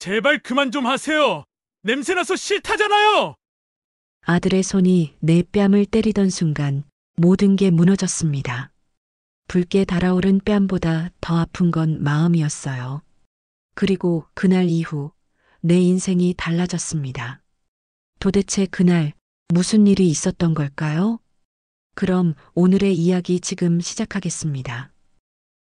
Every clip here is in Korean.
제발 그만 좀 하세요. 냄새나서 싫다잖아요. 아들의 손이 내 뺨을 때리던 순간 모든 게 무너졌습니다. 붉게 달아오른 뺨보다 더 아픈 건 마음이었어요. 그리고 그날 이후 내 인생이 달라졌습니다. 도대체 그날 무슨 일이 있었던 걸까요? 그럼 오늘의 이야기 지금 시작하겠습니다.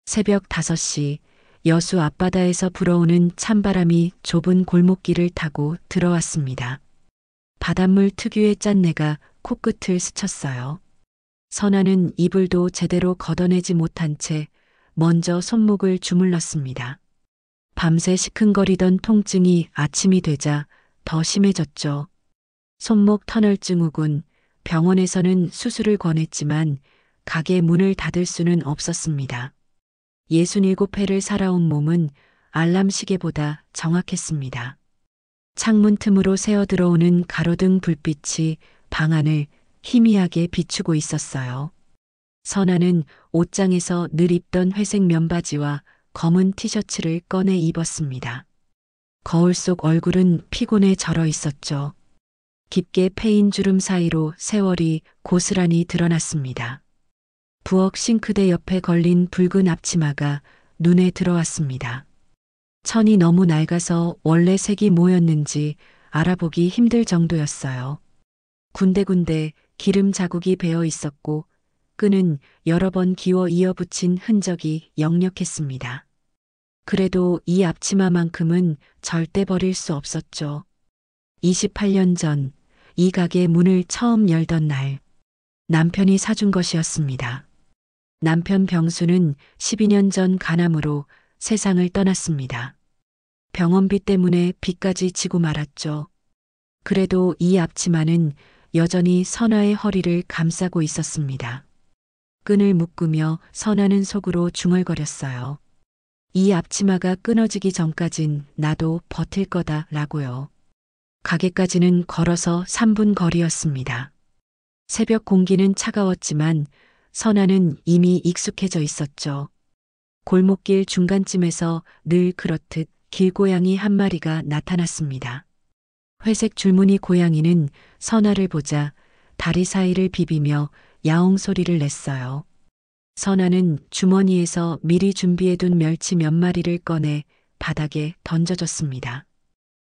새벽 5시 여수 앞바다에서 불어오는 찬바람이 좁은 골목길을 타고 들어왔습니다. 바닷물 특유의 짠내가 코끝을 스쳤어요. 선아는 이불도 제대로 걷어내지 못한 채 먼저 손목을 주물렀습니다. 밤새 시큰거리던 통증이 아침이 되자 더 심해졌죠. 손목 터널 증후군, 병원에서는 수술을 권했지만 가게 문을 닫을 수는 없었습니다. 67회를 살아온 몸은 알람 시계보다 정확했습니다. 창문 틈으로 새어 들어오는 가로등 불빛이 방 안을 희미하게 비추고 있었어요. 선아는 옷장에서 늘 입던 회색 면바지와 검은 티셔츠를 꺼내 입었습니다. 거울 속 얼굴은 피곤에 절어 있었죠. 깊게 패인 주름 사이로 세월이 고스란히 드러났습니다. 부엌 싱크대 옆에 걸린 붉은 앞치마가 눈에 들어왔습니다. 천이 너무 낡아서 원래 색이 뭐였는지 알아보기 힘들 정도였어요. 군데군데 기름 자국이 배어 있었고 끈은 여러 번 기워 이어붙인 흔적이 역력했습니다. 그래도 이 앞치마만큼은 절대 버릴 수 없었죠. 28년 전 이 가게 문을 처음 열던 날 남편이 사준 것이었습니다. 남편 병수는 12년 전 간암으로 세상을 떠났습니다. 병원비 때문에 빚까지 지고 말았죠. 그래도 이 앞치마는 여전히 선아의 허리를 감싸고 있었습니다. 끈을 묶으며 선아는 속으로 중얼거렸어요. 이 앞치마가 끊어지기 전까진 나도 버틸 거다라고요. 가게까지는 걸어서 3분 거리였습니다. 새벽 공기는 차가웠지만 선아는 이미 익숙해져 있었죠. 골목길 중간쯤에서 늘 그렇듯 길고양이 한 마리가 나타났습니다. 회색 줄무늬 고양이는 선아를 보자 다리 사이를 비비며 야옹 소리를 냈어요. 선아는 주머니에서 미리 준비해둔 멸치 몇 마리를 꺼내 바닥에 던져줬습니다.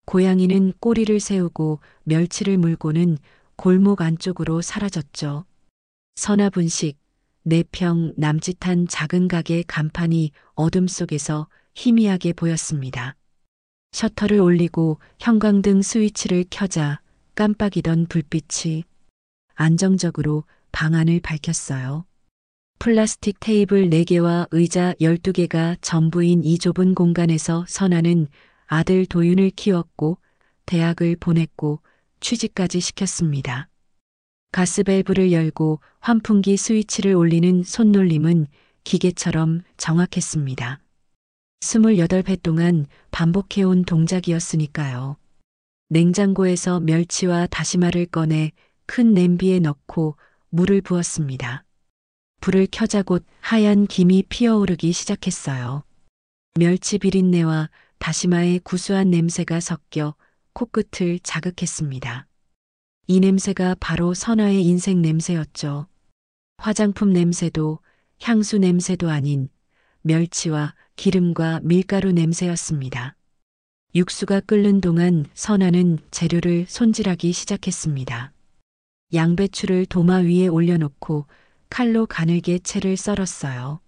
고양이는 꼬리를 세우고 멸치를 물고는 골목 안쪽으로 사라졌죠. 선아 분식, 4평 남짓한 작은 가게 간판이 어둠 속에서 희미하게 보였습니다. 셔터를 올리고 형광등 스위치를 켜자 깜빡이던 불빛이 안정적으로 방 안을 밝혔어요. 플라스틱 테이블 4개와 의자 12개가 전부인 이 좁은 공간에서 선아는 아들 도윤을 키웠고 대학을 보냈고 취직까지 시켰습니다. 가스밸브를 열고 환풍기 스위치를 올리는 손놀림은 기계처럼 정확했습니다. 28회 동안 반복해온 동작이었으니까요. 냉장고에서 멸치와 다시마를 꺼내 큰 냄비에 넣고 물을 부었습니다. 불을 켜자 곧 하얀 김이 피어오르기 시작했어요. 멸치 비린내와 다시마의 구수한 냄새가 섞여 코끝을 자극했습니다. 이 냄새가 바로 선아의 인생 냄새였죠. 화장품 냄새도 향수 냄새도 아닌 멸치와 기름과 밀가루 냄새였습니다. 육수가 끓는 동안 선아는 재료를 손질하기 시작했습니다. 양배추를 도마 위에 올려놓고 칼로 가늘게 채를 썰었어요.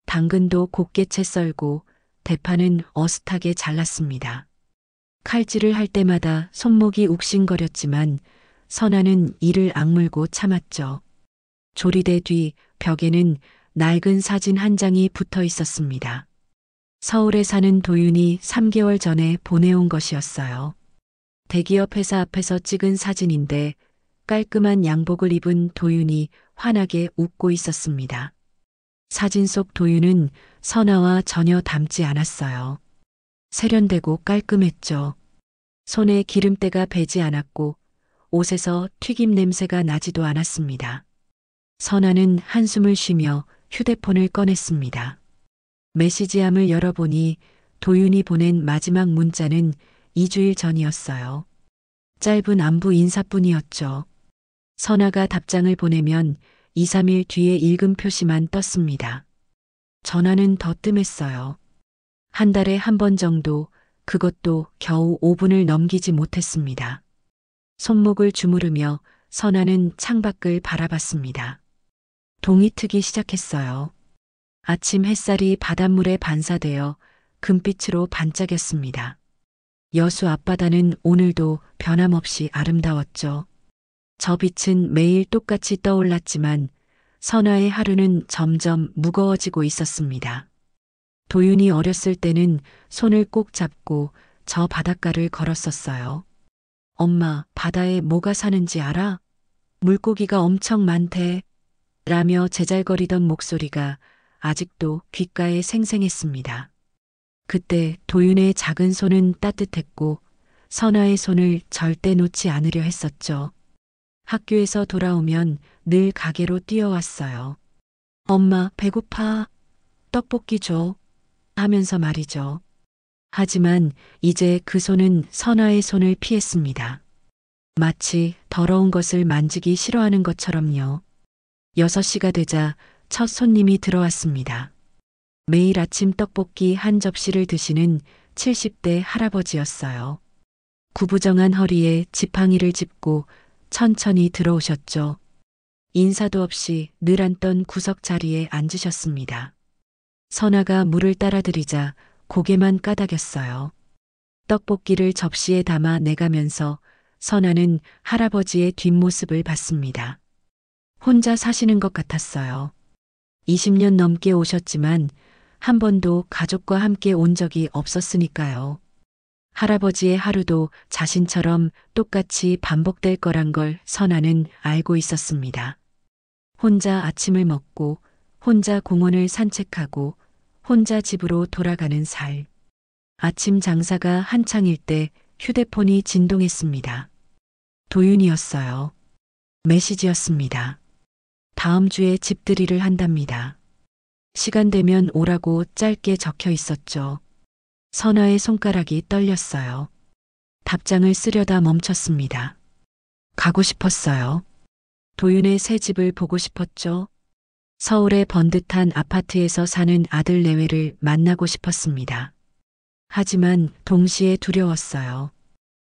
당근도 곱게 채 썰고 대파는 어슷하게 잘랐습니다. 칼질을 할 때마다 손목이 욱신거렸지만 선아는 이를 악물고 참았죠. 조리대 뒤 벽에는 낡은 사진 한 장이 붙어 있었습니다. 서울에 사는 도윤이 3개월 전에 보내온 것이었어요. 대기업 회사 앞에서 찍은 사진인데 깔끔한 양복을 입은 도윤이 환하게 웃고 있었습니다. 사진 속 도윤은 선아와 전혀 닮지 않았어요. 세련되고 깔끔했죠. 손에 기름때가 배지 않았고 옷에서 튀김 냄새가 나지도 않았습니다. 선아는 한숨을 쉬며 휴대폰을 꺼냈습니다. 메시지함을 열어보니 도윤이 보낸 마지막 문자는 2주일 전이었어요. 짧은 안부 인사뿐이었죠. 선아가 답장을 보내면 2, 3일 뒤에 읽음 표시만 떴습니다. 전화는 더 뜸했어요. 한 달에 한 번 정도, 그것도 겨우 5분을 넘기지 못했습니다. 손목을 주무르며 선아는 창밖을 바라봤습니다. 동이 트기 시작했어요. 아침 햇살이 바닷물에 반사되어 금빛으로 반짝였습니다. 여수 앞바다는 오늘도 변함없이 아름다웠죠. 저 빛은 매일 똑같이 떠올랐지만 선아의 하루는 점점 무거워지고 있었습니다. 도윤이 어렸을 때는 손을 꼭 잡고 저 바닷가를 걸었었어요. 엄마, 바다에 뭐가 사는지 알아? 물고기가 엄청 많대. 라며 제잘거리던 목소리가 아직도 귓가에 생생했습니다. 그때 도윤의 작은 손은 따뜻했고 선아의 손을 절대 놓지 않으려 했었죠. 학교에서 돌아오면 늘 가게로 뛰어왔어요. 엄마, 배고파. 떡볶이 줘. 하면서 말이죠. 하지만 이제 그 손은 선아의 손을 피했습니다. 마치 더러운 것을 만지기 싫어하는 것처럼요. 6시가 되자 첫 손님이 들어왔습니다. 매일 아침 떡볶이 한 접시를 드시는 70대 할아버지였어요. 구부정한 허리에 지팡이를 짚고 천천히 들어오셨죠. 인사도 없이 늘 앉던 구석 자리에 앉으셨습니다. 선아가 물을 따라드리자 고개만 까닥였어요. 떡볶이를 접시에 담아 내가면서 선아는 할아버지의 뒷모습을 봤습니다. 혼자 사시는 것 같았어요. 20년 넘게 오셨지만 한 번도 가족과 함께 온 적이 없었으니까요. 할아버지의 하루도 자신처럼 똑같이 반복될 거란 걸 선아는 알고 있었습니다. 혼자 아침을 먹고 혼자 공원을 산책하고 혼자 집으로 돌아가는 살. 아침 장사가 한창일 때 휴대폰이 진동했습니다. 도윤이었어요. 메시지였습니다. 다음 주에 집들이를 한답니다. 시간 되면 오라고 짧게 적혀 있었죠. 선아의 손가락이 떨렸어요. 답장을 쓰려다 멈췄습니다. 가고 싶었어요. 도윤의 새 집을 보고 싶었죠. 서울의 번듯한 아파트에서 사는 아들 내외를 만나고 싶었습니다. 하지만 동시에 두려웠어요.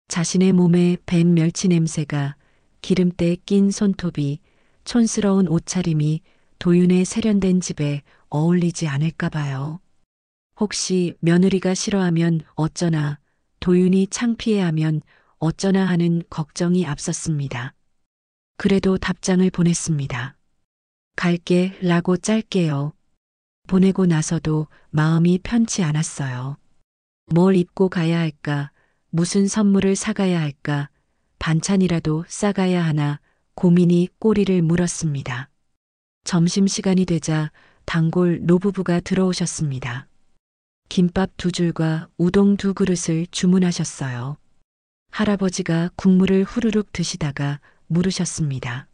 자신의 몸에 뱀 멸치 냄새가, 기름때 낀 손톱이, 촌스러운 옷차림이 도윤의 세련된 집에 어울리지 않을까 봐요. 혹시 며느리가 싫어하면 어쩌나, 도윤이 창피해하면 어쩌나 하는 걱정이 앞섰습니다. 그래도 답장을 보냈습니다. 갈게 라고 짧게요. 보내고 나서도 마음이 편치 않았어요. 뭘 입고 가야 할까, 무슨 선물을 사가야 할까, 반찬이라도 싸가야 하나 고민이 꼬리를 물었습니다. 점심시간이 되자 단골 노부부가 들어오셨습니다. 김밥 2줄과 우동 2그릇을 주문하셨어요. 할아버지가 국물을 후루룩 드시다가 물으셨습니다.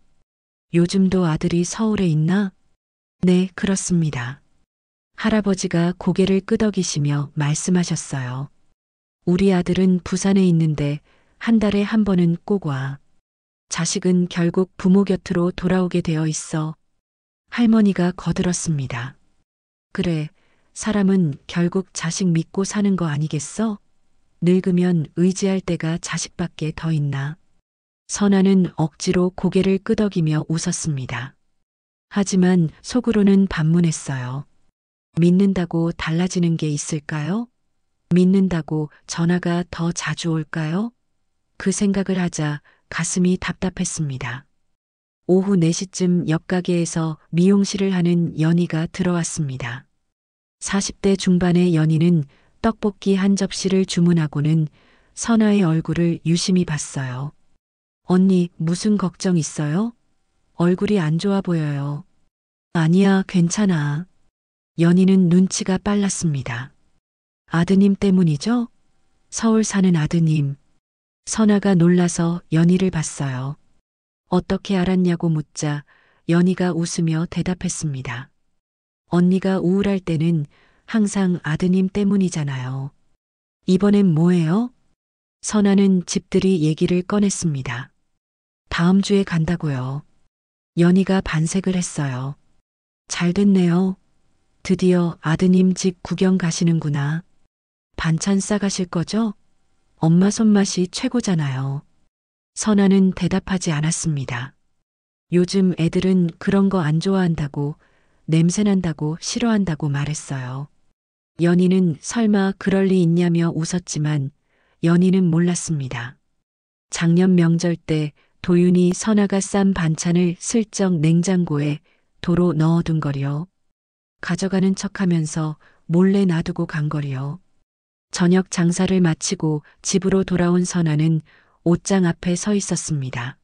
요즘도 아들이 서울에 있나? 네, 그렇습니다. 할아버지가 고개를 끄덕이시며 말씀하셨어요. 우리 아들은 부산에 있는데 한 달에 한 번은 꼭 와. 자식은 결국 부모 곁으로 돌아오게 되어 있어. 할머니가 거들었습니다. 그래, 사람은 결국 자식 믿고 사는 거 아니겠어? 늙으면 의지할 때가 자식밖에 더 있나? 선아는 억지로 고개를 끄덕이며 웃었습니다. 하지만 속으로는 반문했어요. 믿는다고 달라지는 게 있을까요? 믿는다고 전화가 더 자주 올까요? 그 생각을 하자 가슴이 답답했습니다. 오후 4시쯤 옆 가게에서 미용실을 하는 연희가 들어왔습니다. 40대 중반의 연희는 떡볶이 한 접시를 주문하고는 선아의 얼굴을 유심히 봤어요. 언니, 무슨 걱정 있어요? 얼굴이 안 좋아 보여요. 아니야, 괜찮아. 연희는 눈치가 빨랐습니다. 아드님 때문이죠? 서울 사는 아드님. 선아가 놀라서 연희를 봤어요. 어떻게 알았냐고 묻자 연희가 웃으며 대답했습니다. 언니가 우울할 때는 항상 아드님 때문이잖아요. 이번엔 뭐예요? 선아는 집들이 얘기를 꺼냈습니다. 다음 주에 간다고요. 연희가 반색을 했어요. 잘 됐네요. 드디어 아드님 집 구경 가시는구나. 반찬 싸가실 거죠? 엄마 손맛이 최고잖아요. 선아는 대답하지 않았습니다. 요즘 애들은 그런 거 안 좋아한다고, 냄새난다고 싫어한다고 말했어요. 연희는 설마 그럴 리 있냐며 웃었지만 연희는 몰랐습니다. 작년 명절 때 도윤이 선아가 싼 반찬을 슬쩍 냉장고에 도로 넣어둔 거리요. 가져가는 척하면서 몰래 놔두고 간 거리요. 저녁 장사를 마치고 집으로 돌아온 선아는 옷장 앞에 서 있었습니다.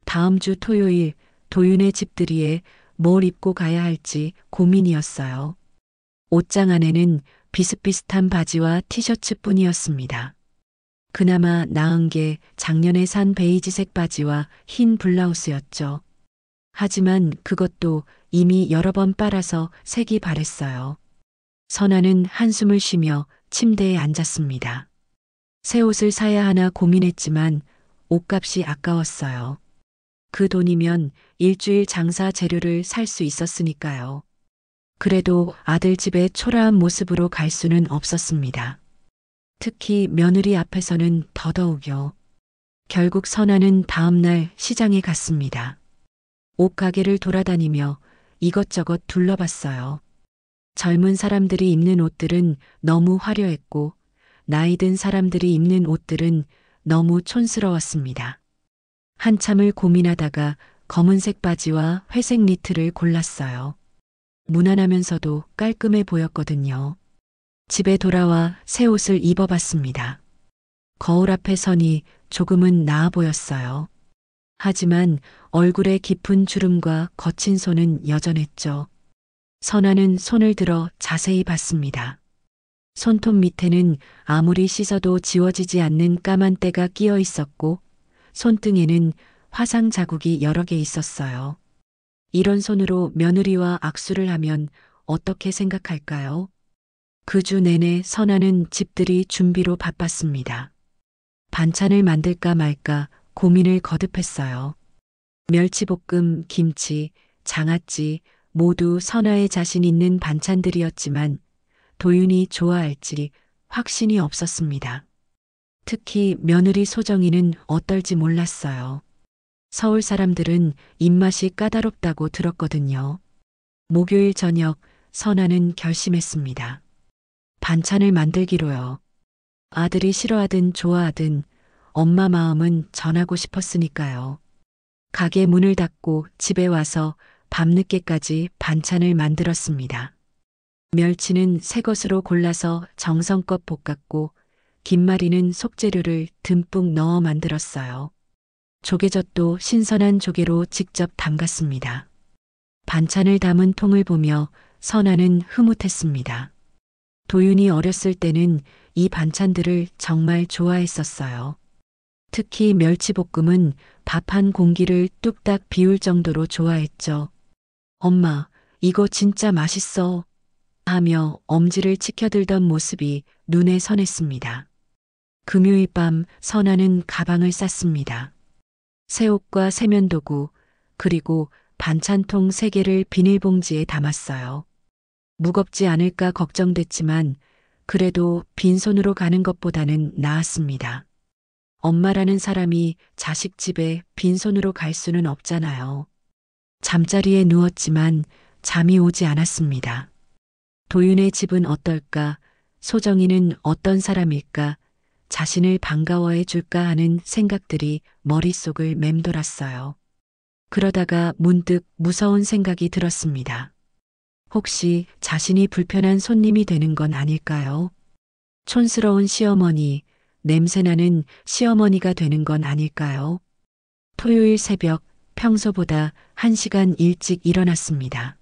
다음 주 토요일 도윤의 집들이에 뭘 입고 가야 할지 고민이었어요. 옷장 안에는 비슷비슷한 바지와 티셔츠뿐이었습니다. 그나마 나은 게 작년에 산 베이지색 바지와 흰 블라우스였죠. 하지만 그것도 이미 여러 번 빨아서 색이 바랬어요. 선아는 한숨을 쉬며 침대에 앉았습니다. 새 옷을 사야 하나 고민했지만 옷값이 아까웠어요. 그 돈이면 일주일 장사 재료를 살 수 있었으니까요. 그래도 아들 집에 초라한 모습으로 갈 수는 없었습니다. 특히 며느리 앞에서는 더더욱요. 결국 선아는 다음날 시장에 갔습니다. 옷가게를 돌아다니며 이것저것 둘러봤어요. 젊은 사람들이 입는 옷들은 너무 화려했고 나이 든 사람들이 입는 옷들은 너무 촌스러웠습니다. 한참을 고민하다가 검은색 바지와 회색 니트를 골랐어요. 무난하면서도 깔끔해 보였거든요. 집에 돌아와 새 옷을 입어봤습니다. 거울 앞에 서니 조금은 나아 보였어요. 하지만 얼굴에 깊은 주름과 거친 손은 여전했죠. 선아는 손을 들어 자세히 봤습니다. 손톱 밑에는 아무리 씻어도 지워지지 않는 까만 때가 끼어 있었고 손등에는 화상 자국이 여러 개 있었어요. 이런 손으로 며느리와 악수를 하면 어떻게 생각할까요? 그 주 내내 선아는 집들이 준비로 바빴습니다. 반찬을 만들까 말까 고민을 거듭했어요. 멸치볶음, 김치, 장아찌 모두 선아의 자신 있는 반찬들이었지만 도윤이 좋아할지 확신이 없었습니다. 특히 며느리 소정이는 어떨지 몰랐어요. 서울 사람들은 입맛이 까다롭다고 들었거든요. 목요일 저녁 선아는 결심했습니다. 반찬을 만들기로요. 아들이 싫어하든 좋아하든 엄마 마음은 전하고 싶었으니까요. 가게 문을 닫고 집에 와서 밤늦게까지 반찬을 만들었습니다. 멸치는 새 것으로 골라서 정성껏 볶았고 김말이는 속재료를 듬뿍 넣어 만들었어요. 조개젓도 신선한 조개로 직접 담갔습니다. 반찬을 담은 통을 보며 선아는 흐뭇했습니다. 도윤이 어렸을 때는 이 반찬들을 정말 좋아했었어요. 특히 멸치볶음은 밥 한 공기를 뚝딱 비울 정도로 좋아했죠. 엄마, 이거 진짜 맛있어. 하며 엄지를 치켜들던 모습이 눈에 선했습니다. 금요일 밤 선아는 가방을 쌌습니다. 새 옷과 세면도구, 그리고 반찬통 3개를 비닐봉지에 담았어요. 무겁지 않을까 걱정됐지만 그래도 빈손으로 가는 것보다는 나았습니다. 엄마라는 사람이 자식 집에 빈손으로 갈 수는 없잖아요. 잠자리에 누웠지만 잠이 오지 않았습니다. 도윤의 집은 어떨까? 소정이는 어떤 사람일까? 자신을 반가워해 줄까 하는 생각들이 머릿속을 맴돌았어요. 그러다가 문득 무서운 생각이 들었습니다. 혹시 자신이 불편한 손님이 되는 건 아닐까요? 촌스러운 시어머니, 냄새나는 시어머니가 되는 건 아닐까요? 토요일 새벽 평소보다 1시간 일찍 일어났습니다.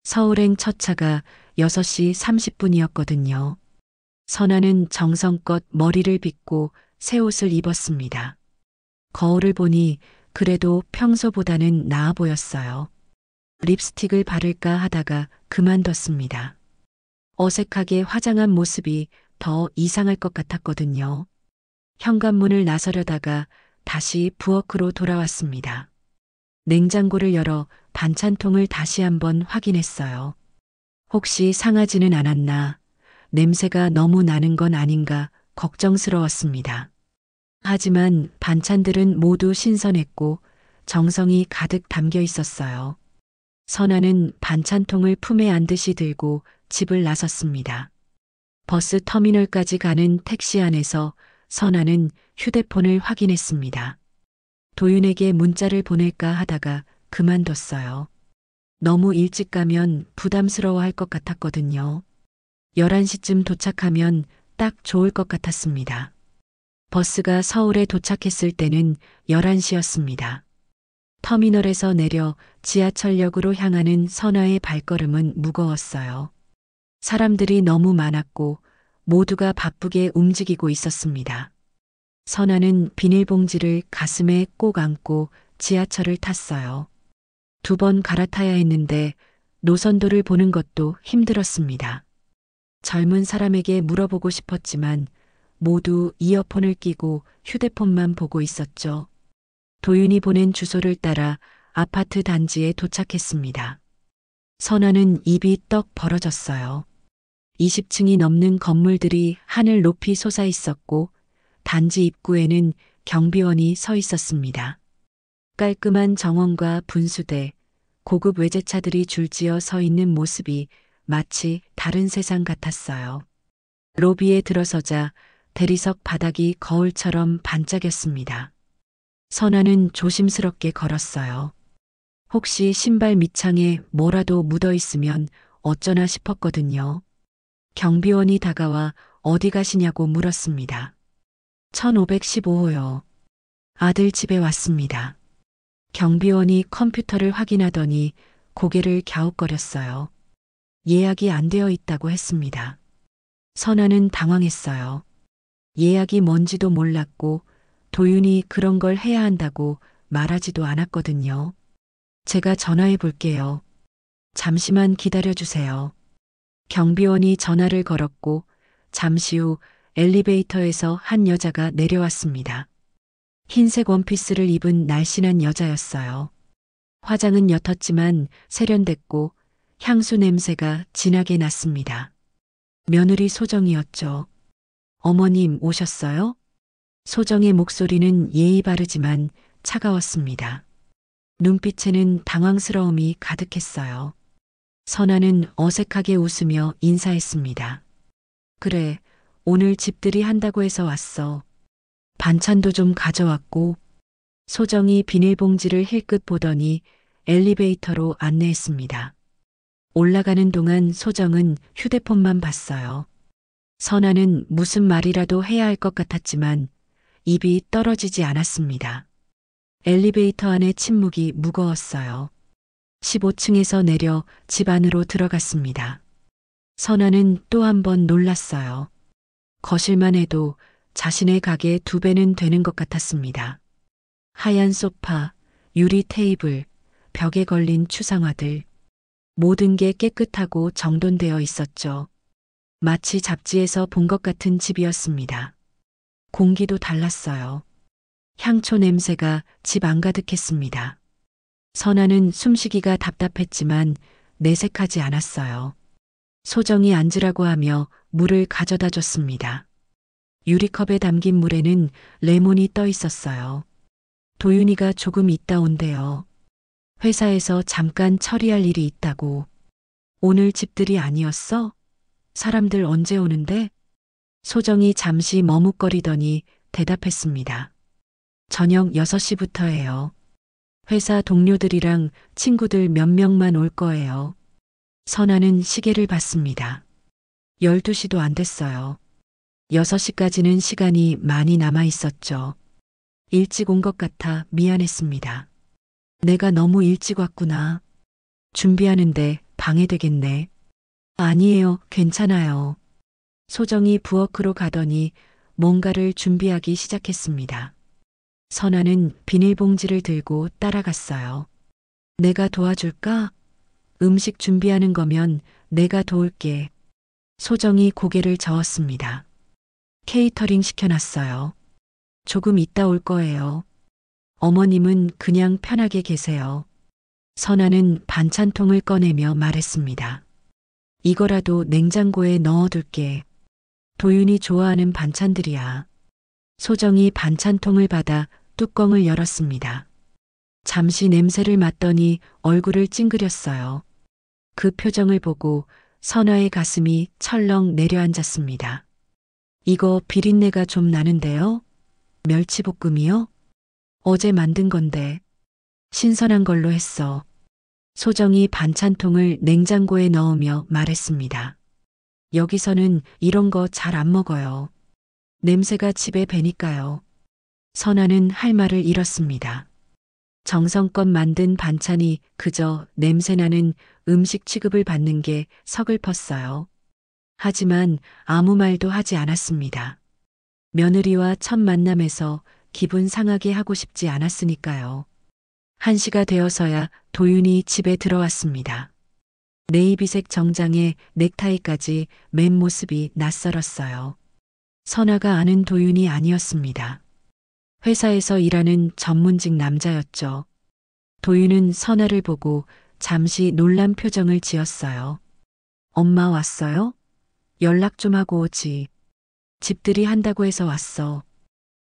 서울행 첫 차가 6시 30분이었거든요. 선아는 정성껏 머리를 빗고 새 옷을 입었습니다. 거울을 보니 그래도 평소보다는 나아 보였어요. 립스틱을 바를까 하다가 그만뒀습니다. 어색하게 화장한 모습이 더 이상할 것 같았거든요. 현관문을 나서려다가 다시 부엌으로 돌아왔습니다. 냉장고를 열어 반찬통을 다시 한번 확인했어요. 혹시 상하지는 않았나, 냄새가 너무 나는 건 아닌가 걱정스러웠습니다. 하지만 반찬들은 모두 신선했고 정성이 가득 담겨 있었어요. 선아는 반찬통을 품에 안듯이 들고 집을 나섰습니다. 버스 터미널까지 가는 택시 안에서 선아는 휴대폰을 확인했습니다. 도윤에게 문자를 보낼까 하다가 그만뒀어요. 너무 일찍 가면 부담스러워할 것 같았거든요. 11시쯤 도착하면 딱 좋을 것 같았습니다. 버스가 서울에 도착했을 때는 11시였습니다. 터미널에서 내려 지하철역으로 향하는 선아의 발걸음은 무거웠어요. 사람들이 너무 많았고 모두가 바쁘게 움직이고 있었습니다. 선아는 비닐봉지를 가슴에 꼭 안고 지하철을 탔어요. 2번 갈아타야 했는데 노선도를 보는 것도 힘들었습니다. 젊은 사람에게 물어보고 싶었지만 모두 이어폰을 끼고 휴대폰만 보고 있었죠. 도윤이 보낸 주소를 따라 아파트 단지에 도착했습니다. 선아는 입이 떡 벌어졌어요. 20층이 넘는 건물들이 하늘 높이 솟아 있었고 단지 입구에는 경비원이 서 있었습니다. 깔끔한 정원과 분수대, 고급 외제차들이 줄지어 서 있는 모습이 마치 다른 세상 같았어요. 로비에 들어서자 대리석 바닥이 거울처럼 반짝였습니다. 선아는 조심스럽게 걸었어요. 혹시 신발 밑창에 뭐라도 묻어 있으면 어쩌나 싶었거든요. 경비원이 다가와 어디 가시냐고 물었습니다. 1515호요. 아들 집에 왔습니다. 경비원이 컴퓨터를 확인하더니 고개를 갸웃거렸어요. 예약이 안 되어 있다고 했습니다. 선아는 당황했어요. 예약이 뭔지도 몰랐고 도윤이 그런 걸 해야 한다고 말하지도 않았거든요. 제가 전화해 볼게요. 잠시만 기다려 주세요. 경비원이 전화를 걸었고 잠시 후 엘리베이터에서 한 여자가 내려왔습니다. 흰색 원피스를 입은 날씬한 여자였어요. 화장은 옅었지만 세련됐고 향수 냄새가 진하게 났습니다. 며느리 소정이었죠. 어머님 오셨어요? 소정의 목소리는 예의 바르지만 차가웠습니다. 눈빛에는 당황스러움이 가득했어요. 선아는 어색하게 웃으며 인사했습니다. 그래, 오늘 집들이 한다고 해서 왔어. 반찬도 좀 가져왔고. 소정이 비닐봉지를 힐끗 보더니 엘리베이터로 안내했습니다. 올라가는 동안 소정은 휴대폰만 봤어요. 선아는 무슨 말이라도 해야 할 것 같았지만 입이 떨어지지 않았습니다. 엘리베이터 안의 침묵이 무거웠어요. 15층에서 내려 집 안으로 들어갔습니다. 선아는 또 한 번 놀랐어요. 거실만 해도 자신의 가게 2배는 되는 것 같았습니다. 하얀 소파, 유리 테이블, 벽에 걸린 추상화들. 모든 게 깨끗하고 정돈되어 있었죠. 마치 잡지에서 본 것 같은 집이었습니다. 공기도 달랐어요. 향초 냄새가 집 안가득했습니다. 선아는 숨쉬기가 답답했지만 내색하지 않았어요. 소정이 앉으라고 하며 물을 가져다 줬습니다. 유리컵에 담긴 물에는 레몬이 떠 있었어요. 도윤이가 조금 있다 온대요. 회사에서 잠깐 처리할 일이 있다고. 오늘 집들이 아니었어? 사람들 언제 오는데? 소정이 잠시 머뭇거리더니 대답했습니다. 저녁 6시부터예요. 회사 동료들이랑 친구들 몇 명만 올 거예요. 선아는 시계를 봤습니다. 12시도 안 됐어요. 6시까지는 시간이 많이 남아 있었죠. 일찍 온 것 같아 미안했습니다. 내가 너무 일찍 왔구나. 준비하는데 방해되겠네. 아니에요, 괜찮아요. 소정이 부엌으로 가더니 뭔가를 준비하기 시작했습니다. 선아는 비닐봉지를 들고 따라갔어요. 내가 도와줄까? 음식 준비하는 거면 내가 도울게. 소정이 고개를 저었습니다. 케이터링 시켜놨어요. 조금 이따 올 거예요. 어머님은 그냥 편하게 계세요. 선아는 반찬통을 꺼내며 말했습니다. 이거라도 냉장고에 넣어둘게. 도윤이 좋아하는 반찬들이야. 소정이 반찬통을 받아 뚜껑을 열었습니다. 잠시 냄새를 맡더니 얼굴을 찡그렸어요. 그 표정을 보고 선아의 가슴이 철렁 내려앉았습니다. 이거 비린내가 좀 나는데요? 멸치볶음이요? 어제 만든 건데. 신선한 걸로 했어. 소정이 반찬통을 냉장고에 넣으며 말했습니다. 여기서는 이런 거 잘 안 먹어요. 냄새가 집에 배니까요. 선아는 할 말을 잃었습니다. 정성껏 만든 반찬이 그저 냄새나는 음식 취급을 받는 게 서글펐어요. 하지만 아무 말도 하지 않았습니다. 며느리와 첫 만남에서 기분 상하게 하고 싶지 않았으니까요. 1시가 되어서야 도윤이 집에 들어왔습니다. 네이비색 정장에 넥타이까지 맨 모습이 낯설었어요. 선아가 아는 도윤이 아니었습니다. 회사에서 일하는 전문직 남자였죠. 도윤은 선아를 보고 잠시 놀란 표정을 지었어요. 엄마 왔어요? 연락 좀 하고 오지. 집들이 한다고 해서 왔어.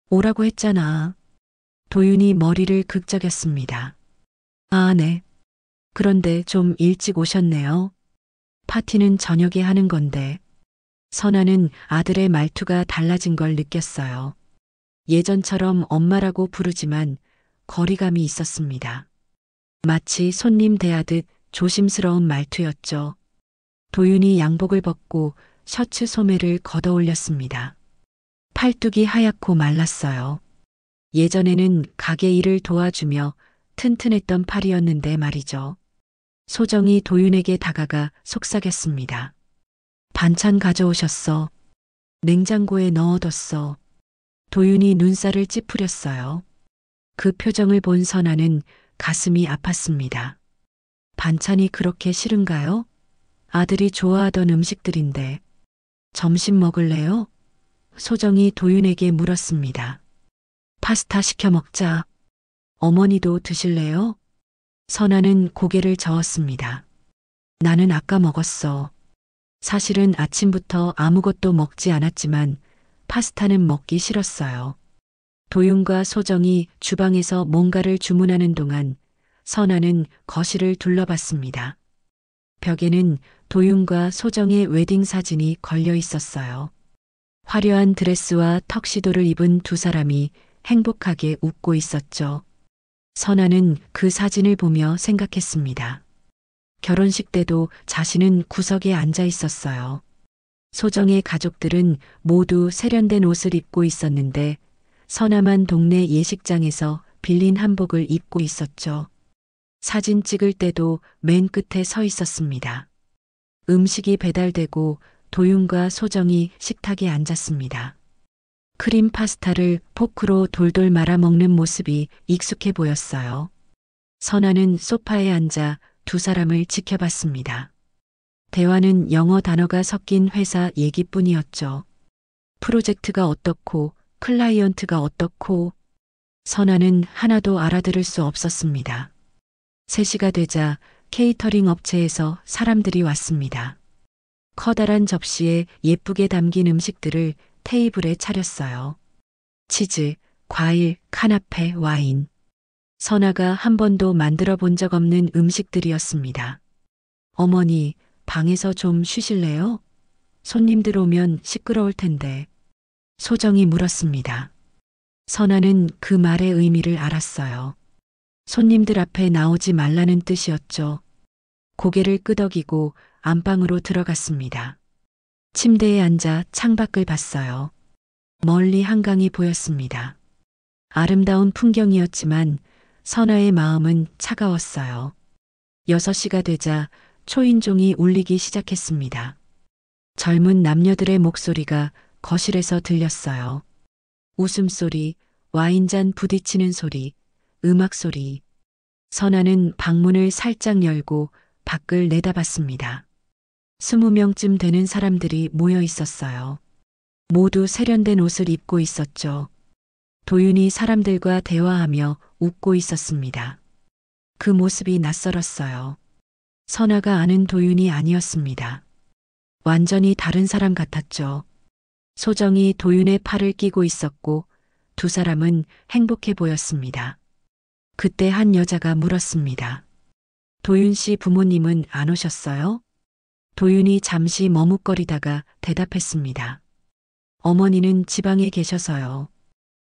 오라고 했잖아. 도윤이 머리를 극적였습니다. 아, 네. 그런데 좀 일찍 오셨네요. 파티는 저녁에 하는 건데. 선아는 아들의 말투가 달라진 걸 느꼈어요. 예전처럼 엄마라고 부르지만 거리감이 있었습니다. 마치 손님 대하듯 조심스러운 말투였죠. 도윤이 양복을 벗고 셔츠 소매를 걷어 올렸습니다. 팔뚝이 하얗고 말랐어요. 예전에는 가게 일을 도와주며 튼튼했던 팔이었는데 말이죠. 소정이 도윤에게 다가가 속삭였습니다. 반찬 가져오셨어. 냉장고에 넣어뒀어. 도윤이 눈살을 찌푸렸어요. 그 표정을 본 선아는 가슴이 아팠습니다. 반찬이 그렇게 싫은가요? 아들이 좋아하던 음식들인데. 점심 먹을래요? 소정이 도윤에게 물었습니다. 파스타 시켜 먹자. 어머니도 드실래요? 선아는 고개를 저었습니다. 나는 아까 먹었어. 사실은 아침부터 아무것도 먹지 않았지만 파스타는 먹기 싫었어요. 도윤과 소정이 주방에서 뭔가를 주문하는 동안 선아는 거실을 둘러봤습니다. 벽에는 도윤과 소정의 웨딩 사진이 걸려 있었어요. 화려한 드레스와 턱시도를 입은 두 사람이 행복하게 웃고 있었죠. 선아는 그 사진을 보며 생각했습니다. 결혼식 때도 자신은 구석에 앉아 있었어요. 소정의 가족들은 모두 세련된 옷을 입고 있었는데 선아만 동네 예식장에서 빌린 한복을 입고 있었죠. 사진 찍을 때도 맨 끝에 서 있었습니다. 음식이 배달되고 도윤과 소정이 식탁에 앉았습니다. 크림 파스타를 포크로 돌돌 말아 먹는 모습이 익숙해 보였어요. 선아는 소파에 앉아 두 사람을 지켜봤습니다. 대화는 영어 단어가 섞인 회사 얘기뿐이었죠. 프로젝트가 어떻고 클라이언트가 어떻고. 선아는 하나도 알아들을 수 없었습니다. 3시가 되자 케이터링 업체에서 사람들이 왔습니다. 커다란 접시에 예쁘게 담긴 음식들을 테이블에 차렸어요. 치즈, 과일, 카나페, 와인. 선아가 한 번도 만들어 본 적 없는 음식들이었습니다. 어머니, 방에서 좀 쉬실래요? 손님들 오면 시끄러울 텐데. 소정이 물었습니다. 선아는 그 말의 의미를 알았어요. 손님들 앞에 나오지 말라는 뜻이었죠. 고개를 끄덕이고 안방으로 들어갔습니다. 침대에 앉아 창밖을 봤어요. 멀리 한강이 보였습니다. 아름다운 풍경이었지만 선아의 마음은 차가웠어요. 6시가 되자 초인종이 울리기 시작했습니다. 젊은 남녀들의 목소리가 거실에서 들렸어요. 웃음소리, 와인잔 부딪히는 소리, 음악 소리. 선아는 방문을 살짝 열고 밖을 내다봤습니다. 20명쯤 되는 사람들이 모여 있었어요. 모두 세련된 옷을 입고 있었죠. 도윤이 사람들과 대화하며 웃고 있었습니다. 그 모습이 낯설었어요. 선아가 아는 도윤이 아니었습니다. 완전히 다른 사람 같았죠. 소정이 도윤의 팔을 끼고 있었고 두 사람은 행복해 보였습니다. 그때 한 여자가 물었습니다. 도윤 씨 부모님은 안 오셨어요? 도윤이 잠시 머뭇거리다가 대답했습니다. 어머니는 지방에 계셔서요.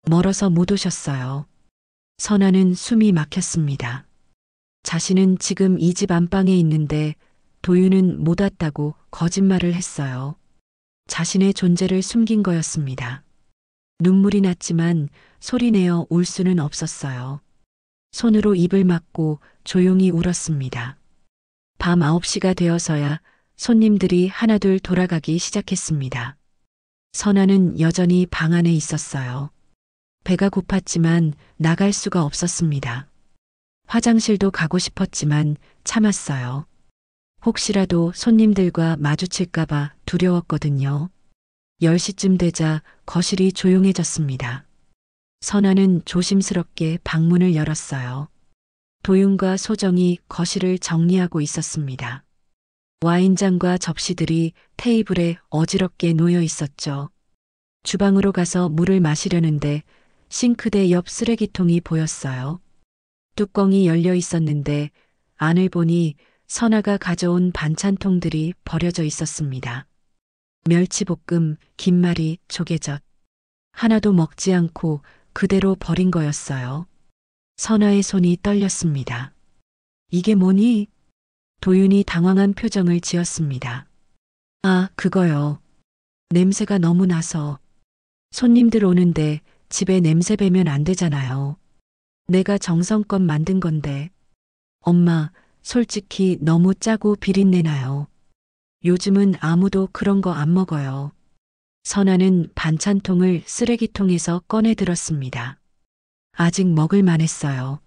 멀어서 못 오셨어요. 선아는 숨이 막혔습니다. 자신은 지금 이 집 안방에 있는데 도윤은 못 왔다고 거짓말을 했어요. 자신의 존재를 숨긴 거였습니다. 눈물이 났지만 소리내어 울 수는 없었어요. 손으로 입을 막고 조용히 울었습니다. 밤 9시가 되어서야 손님들이 하나둘 돌아가기 시작했습니다. 선아는 여전히 방 안에 있었어요. 배가 고팠지만 나갈 수가 없었습니다. 화장실도 가고 싶었지만 참았어요. 혹시라도 손님들과 마주칠까봐 두려웠거든요. 10시쯤 되자 거실이 조용해졌습니다. 선아는 조심스럽게 방문을 열었어요. 도윤과 소정이 거실을 정리하고 있었습니다. 와인잔과 접시들이 테이블에 어지럽게 놓여 있었죠. 주방으로 가서 물을 마시려는데 싱크대 옆 쓰레기통이 보였어요. 뚜껑이 열려 있었는데 안을 보니 선아가 가져온 반찬통들이 버려져 있었습니다. 멸치볶음, 김말이, 조개젓. 하나도 먹지 않고 그대로 버린 거였어요. 선아의 손이 떨렸습니다. 이게 뭐니? 도윤이 당황한 표정을 지었습니다. 아, 그거요. 냄새가 너무 나서. 손님들 오는데 집에 냄새 배면 안 되잖아요. 내가 정성껏 만든 건데. 엄마, 솔직히 너무 짜고 비린내 나요. 요즘은 아무도 그런 거 안 먹어요. 선아는 반찬통을 쓰레기통에서 꺼내 들었습니다. 아직 먹을 만했어요.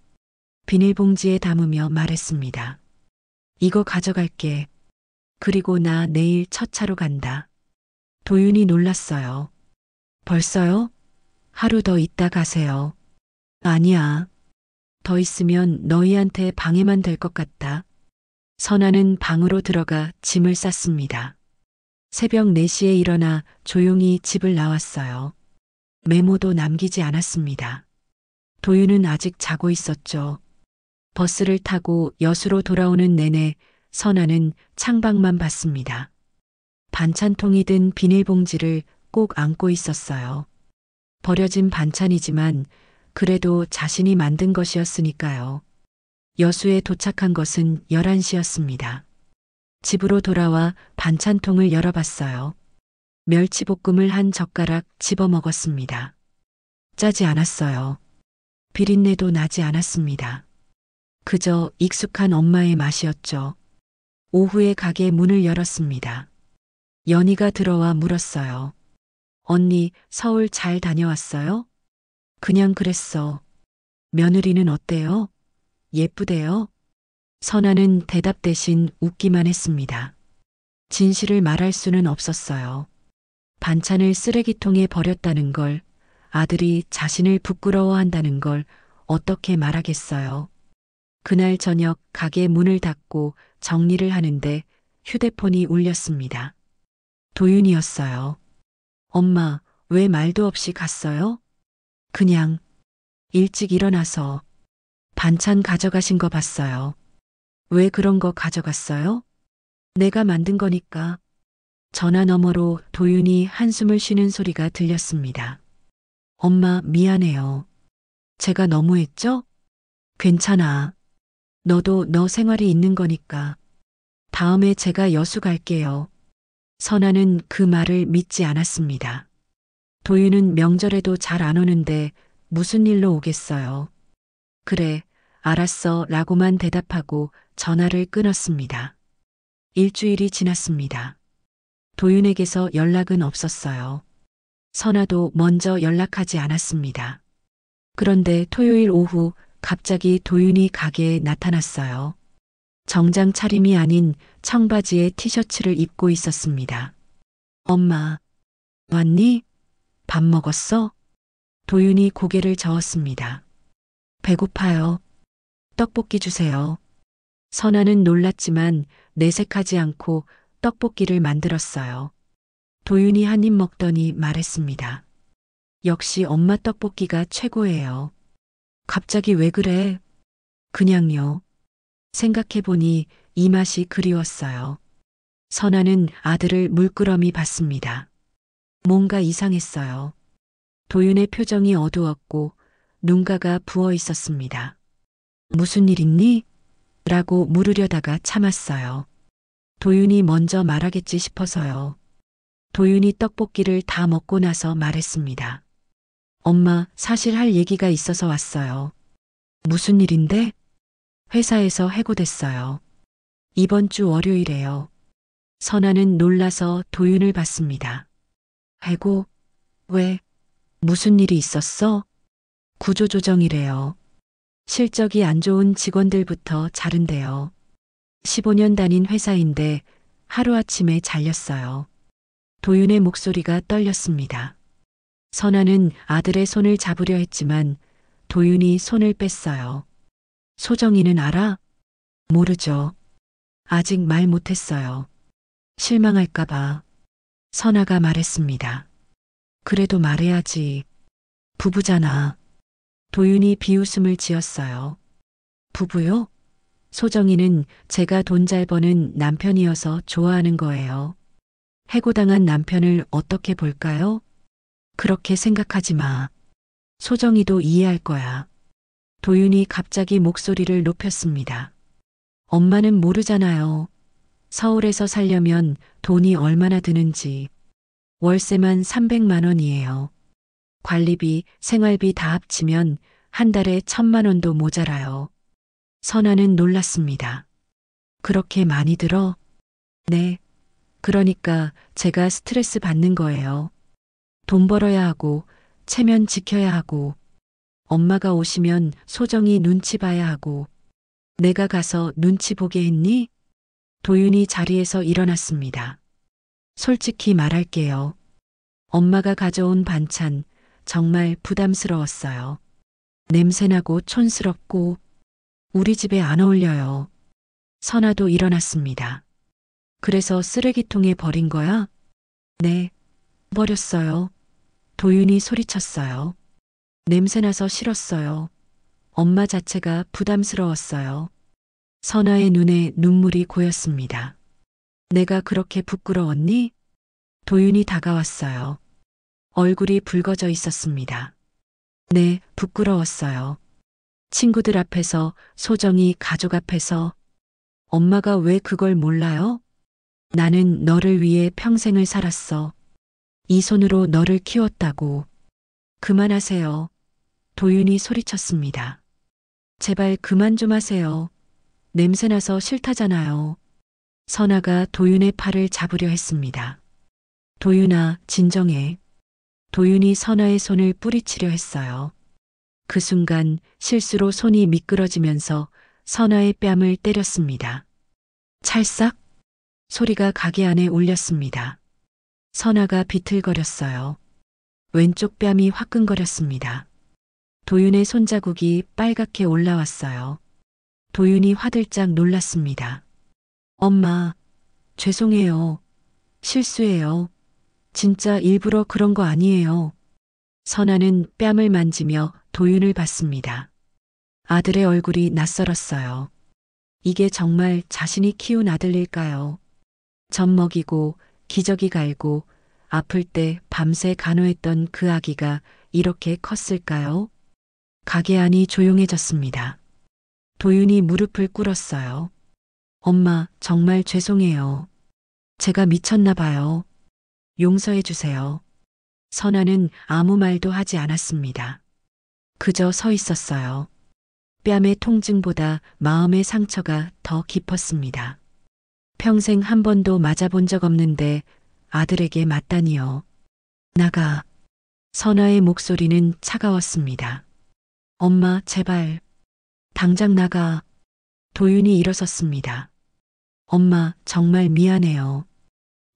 비닐봉지에 담으며 말했습니다. 이거 가져갈게. 그리고 나 내일 첫 차로 간다. 도윤이 놀랐어요. 벌써요? 하루 더 있다 가세요. 아니야. 더 있으면 너희한테 방해만 될 것 같다. 선아는 방으로 들어가 짐을 쌌습니다. 새벽 4시에 일어나 조용히 집을 나왔어요. 메모도 남기지 않았습니다. 도윤은 아직 자고 있었죠. 버스를 타고 여수로 돌아오는 내내 선아는 창밖만 봤습니다. 반찬통이 든 비닐봉지를 꼭 안고 있었어요. 버려진 반찬이지만 그래도 자신이 만든 것이었으니까요. 여수에 도착한 것은 11시였습니다. 집으로 돌아와 반찬통을 열어봤어요. 멸치볶음을 한 젓가락 집어 먹었습니다. 짜지 않았어요. 비린내도 나지 않았습니다. 그저 익숙한 엄마의 맛이었죠. 오후에 가게 문을 열었습니다. 연희가 들어와 물었어요. 언니, 서울 잘 다녀왔어요? 그냥 그랬어. 며느리는 어때요? 예쁘대요? 선아는 대답 대신 웃기만 했습니다. 진실을 말할 수는 없었어요. 반찬을 쓰레기통에 버렸다는 걸, 아들이 자신을 부끄러워한다는 걸 어떻게 말하겠어요. 그날 저녁 가게 문을 닫고 정리를 하는데 휴대폰이 울렸습니다. 도윤이었어요. 엄마, 왜 말도 없이 갔어요? 그냥 일찍 일어나서 반찬 가져가신 거 봤어요. 왜 그런 거 가져갔어요? 내가 만든 거니까. 전화 너머로 도윤이 한숨을 쉬는 소리가 들렸습니다. 엄마, 미안해요. 제가 너무했죠? 괜찮아. 너도 너 생활이 있는 거니까. 다음에 제가 여수 갈게요. 선아는 그 말을 믿지 않았습니다. 도윤은 명절에도 잘 안 오는데 무슨 일로 오겠어요. 그래, 알았어 라고만 대답하고 전화를 끊었습니다. 일주일이 지났습니다. 도윤에게서 연락은 없었어요. 선아도 먼저 연락하지 않았습니다. 그런데 토요일 오후 갑자기 도윤이 가게에 나타났어요. 정장 차림이 아닌 청바지에 티셔츠를 입고 있었습니다. 엄마, 왔니? 밥 먹었어? 도윤이 고개를 저었습니다. 배고파요. 떡볶이 주세요. 선아는 놀랐지만 내색하지 않고 떡볶이를 만들었어요. 도윤이 한 입 먹더니 말했습니다. 역시 엄마 떡볶이가 최고예요. 갑자기 왜 그래? 그냥요. 생각해보니 이 맛이 그리웠어요. 선아는 아들을 물끄러미 봤습니다. 뭔가 이상했어요. 도윤의 표정이 어두웠고 눈가가 부어 있었습니다. 무슨 일 있니? 라고 물으려다가 참았어요. 도윤이 먼저 말하겠지 싶어서요. 도윤이 떡볶이를 다 먹고 나서 말했습니다. 엄마, 사실 할 얘기가 있어서 왔어요. 무슨 일인데? 회사에서 해고됐어요. 이번 주 월요일에요. 선아는 놀라서 도윤을 봤습니다. 해고? 왜? 무슨 일이 있었어? 구조조정이래요. 실적이 안 좋은 직원들부터 자른대요. 15년 다닌 회사인데 하루아침에 잘렸어요. 도윤의 목소리가 떨렸습니다. 선아는 아들의 손을 잡으려 했지만 도윤이 손을 뺐어요. 소정이는 알아? 모르죠. 아직 말 못했어요. 실망할까봐. 선아가 말했습니다. 그래도 말해야지. 부부잖아. 도윤이 비웃음을 지었어요. 부부요? 소정이는 제가 돈 잘 버는 남편이어서 좋아하는 거예요. 해고당한 남편을 어떻게 볼까요? 그렇게 생각하지 마. 소정이도 이해할 거야. 도윤이 갑자기 목소리를 높였습니다. 엄마는 모르잖아요. 서울에서 살려면 돈이 얼마나 드는지. 월세만 300만 원이에요. 관리비, 생활비 다 합치면 한 달에 1,000만 원도 모자라요. 선아는 놀랐습니다. 그렇게 많이 들어? 네. 그러니까 제가 스트레스 받는 거예요. 돈 벌어야 하고, 체면 지켜야 하고, 엄마가 오시면 소정이 눈치 봐야 하고, 내가 가서 눈치 보게 했니? 도윤이 자리에서 일어났습니다. 솔직히 말할게요. 엄마가 가져온 반찬 정말 부담스러웠어요. 냄새나고 촌스럽고 우리 집에 안 어울려요. 선아도 일어났습니다. 그래서 쓰레기통에 버린 거야? 네, 버렸어요. 도윤이 소리쳤어요. 냄새나서 싫었어요. 엄마 자체가 부담스러웠어요. 선아의 눈에 눈물이 고였습니다. 내가 그렇게 부끄러웠니? 도윤이 다가왔어요. 얼굴이 붉어져 있었습니다. 네, 부끄러웠어요. 친구들 앞에서, 소정이 가족 앞에서. 엄마가 왜 그걸 몰라요? 나는 너를 위해 평생을 살았어. 이 손으로 너를 키웠다고. 그만하세요. 도윤이 소리쳤습니다. 제발 그만 좀 하세요. 냄새나서 싫다잖아요. 선아가 도윤의 팔을 잡으려 했습니다. 도윤아, 진정해. 도윤이 선아의 손을 뿌리치려 했어요. 그 순간 실수로 손이 미끄러지면서 선아의 뺨을 때렸습니다. 찰싹? 소리가 가게 안에 울렸습니다. 선아가 비틀거렸어요. 왼쪽 뺨이 화끈거렸습니다. 도윤의 손자국이 빨갛게 올라왔어요. 도윤이 화들짝 놀랐습니다. 엄마, 죄송해요. 실수예요. 진짜 일부러 그런 거 아니에요. 선아는 뺨을 만지며 도윤을 봤습니다. 아들의 얼굴이 낯설었어요. 이게 정말 자신이 키운 아들일까요? 젖 먹이고 기저귀 갈고 아플 때 밤새 간호했던 그 아기가 이렇게 컸을까요? 가게 안이 조용해졌습니다. 도윤이 무릎을 꿇었어요. 엄마, 정말 죄송해요. 제가 미쳤나 봐요. 용서해 주세요. 선아는 아무 말도 하지 않았습니다. 그저 서 있었어요. 뺨의 통증보다 마음의 상처가 더 깊었습니다. 평생 한 번도 맞아본 적 없는데 아들에게 맞다니요. 나가. 선아의 목소리는 차가웠습니다. 엄마, 제발. 당장 나가. 도윤이 일어섰습니다. 엄마, 정말 미안해요.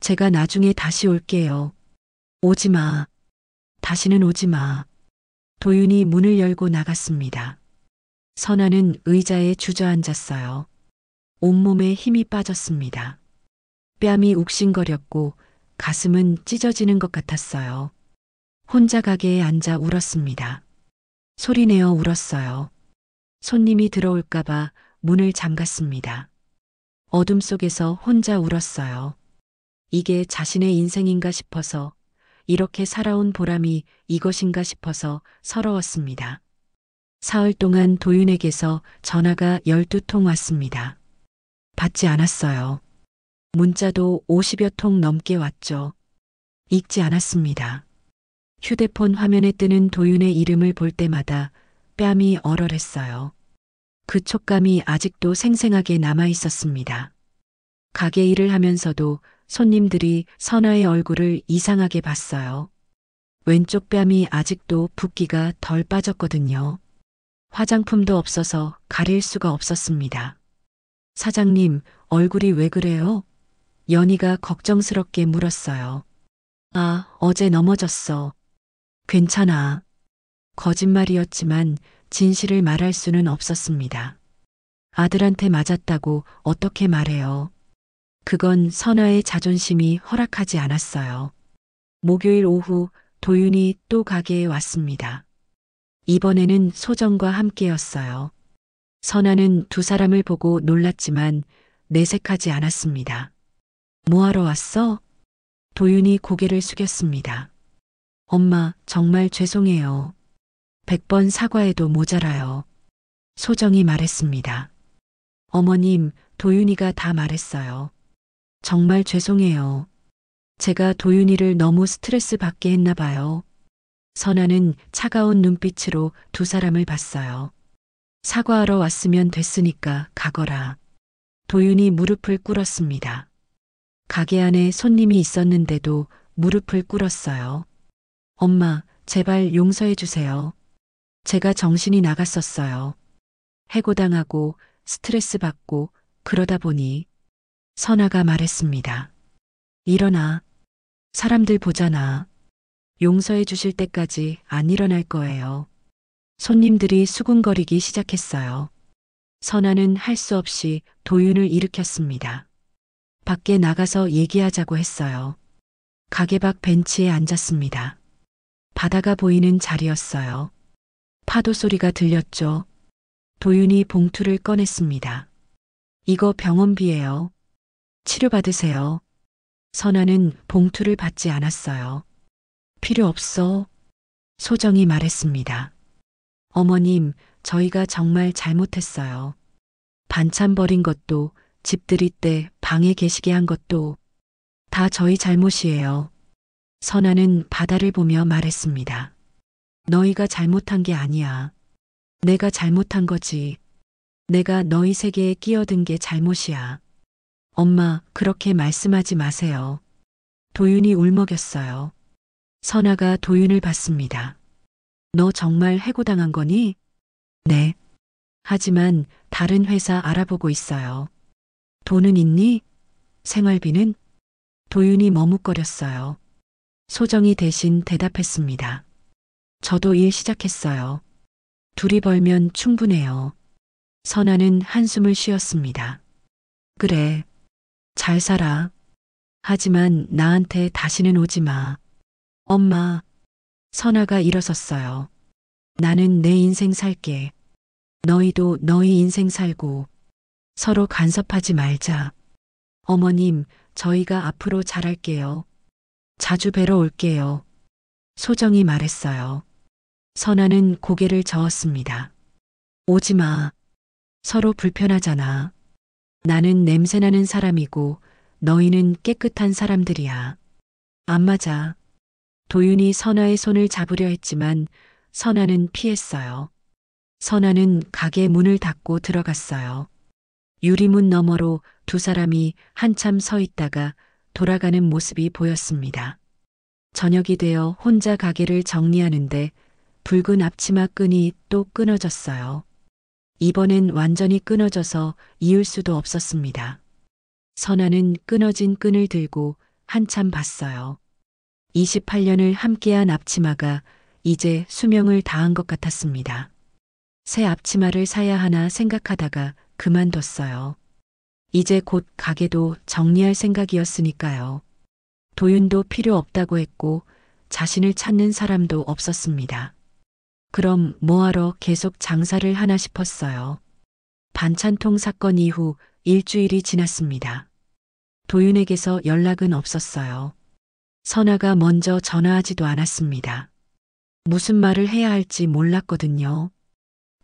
제가 나중에 다시 올게요. 오지 마. 다시는 오지 마. 도윤이 문을 열고 나갔습니다. 선아는 의자에 주저앉았어요. 온몸에 힘이 빠졌습니다. 뺨이 욱신거렸고 가슴은 찢어지는 것 같았어요. 혼자 가게에 앉아 울었습니다. 소리내어 울었어요. 손님이 들어올까봐 문을 잠갔습니다. 어둠 속에서 혼자 울었어요. 이게 자신의 인생인가 싶어서, 이렇게 살아온 보람이 이것인가 싶어서 서러웠습니다. 사흘 동안 도윤에게서 전화가 12통 왔습니다. 받지 않았어요. 문자도 50여 통 넘게 왔죠. 읽지 않았습니다. 휴대폰 화면에 뜨는 도윤의 이름을 볼 때마다 뺨이 얼얼했어요. 그 촉감이 아직도 생생하게 남아 있었습니다. 가게 일을 하면서도 손님들이 선아의 얼굴을 이상하게 봤어요. 왼쪽 뺨이 아직도 붓기가 덜 빠졌거든요. 화장품도 없어서 가릴 수가 없었습니다. 사장님, 얼굴이 왜 그래요? 연희가 걱정스럽게 물었어요. 아, 어제 넘어졌어. 괜찮아. 거짓말이었지만 진실을 말할 수는 없었습니다. 아들한테 맞았다고 어떻게 말해요? 그건 선아의 자존심이 허락하지 않았어요. 목요일 오후 도윤이 또 가게에 왔습니다. 이번에는 소정과 함께였어요. 선아는 두 사람을 보고 놀랐지만 내색하지 않았습니다. 뭐하러 왔어? 도윤이 고개를 숙였습니다. 엄마, 정말 죄송해요. 100번 사과해도 모자라요. 소정이 말했습니다. 어머님, 도윤이가 다 말했어요. 정말 죄송해요. 제가 도윤이를 너무 스트레스 받게 했나 봐요. 선아는 차가운 눈빛으로 두 사람을 봤어요. 사과하러 왔으면 됐으니까 가거라. 도윤이 무릎을 꿇었습니다. 가게 안에 손님이 있었는데도 무릎을 꿇었어요. 엄마, 제발 용서해 주세요. 제가 정신이 나갔었어요. 해고당하고 스트레스 받고 그러다 보니. 선아가 말했습니다. 일어나. 사람들 보잖아. 용서해 주실 때까지 안 일어날 거예요. 손님들이 수군거리기 시작했어요. 선아는 할 수 없이 도윤을 일으켰습니다. 밖에 나가서 얘기하자고 했어요. 가게 밖 벤치에 앉았습니다. 바다가 보이는 자리였어요. 파도 소리가 들렸죠. 도윤이 봉투를 꺼냈습니다. 이거 병원비예요. 치료받으세요. 선아는 봉투를 받지 않았어요. 필요 없어. 소정이 말했습니다. 어머님, 저희가 정말 잘못했어요. 반찬 버린 것도, 집들이 때 방에 계시게 한 것도 다 저희 잘못이에요. 선아는 바다를 보며 말했습니다. 너희가 잘못한 게 아니야. 내가 잘못한 거지. 내가 너희 세계에 끼어든 게 잘못이야. 엄마, 그렇게 말씀하지 마세요. 도윤이 울먹였어요. 선아가 도윤을 봤습니다. 너 정말 해고당한 거니? 네. 하지만 다른 회사 알아보고 있어요. 돈은 있니? 생활비는? 도윤이 머뭇거렸어요. 소정이 대신 대답했습니다. 저도 일 시작했어요. 둘이 벌면 충분해요. 선아는 한숨을 쉬었습니다. 그래. 잘 살아. 하지만 나한테 다시는 오지 마. 엄마. 선아가 일어섰어요. 나는 내 인생 살게. 너희도 너희 인생 살고 서로 간섭하지 말자. 어머님, 저희가 앞으로 잘할게요. 자주 뵈러 올게요. 소정이 말했어요. 선아는 고개를 저었습니다. 오지 마. 서로 불편하잖아. 나는 냄새나는 사람이고 너희는 깨끗한 사람들이야. 안 맞아. 도윤이 선아의 손을 잡으려 했지만 선아는 피했어요. 선아는 가게 문을 닫고 들어갔어요. 유리문 너머로 두 사람이 한참 서 있다가 돌아가는 모습이 보였습니다. 저녁이 되어 혼자 가게를 정리하는데 붉은 앞치마 끈이 또 끊어졌어요. 이번엔 완전히 끊어져서 이을 수도 없었습니다. 선아는 끊어진 끈을 들고 한참 봤어요. 28년을 함께한 앞치마가 이제 수명을 다한 것 같았습니다. 새 앞치마를 사야 하나 생각하다가 그만뒀어요. 이제 곧 가게도 정리할 생각이었으니까요. 도윤도 필요 없다고 했고 자신을 찾는 사람도 없었습니다. 그럼 뭐하러 계속 장사를 하나 싶었어요. 반찬통 사건 이후 일주일이 지났습니다. 도윤에게서 연락은 없었어요. 선아가 먼저 전화하지도 않았습니다. 무슨 말을 해야 할지 몰랐거든요.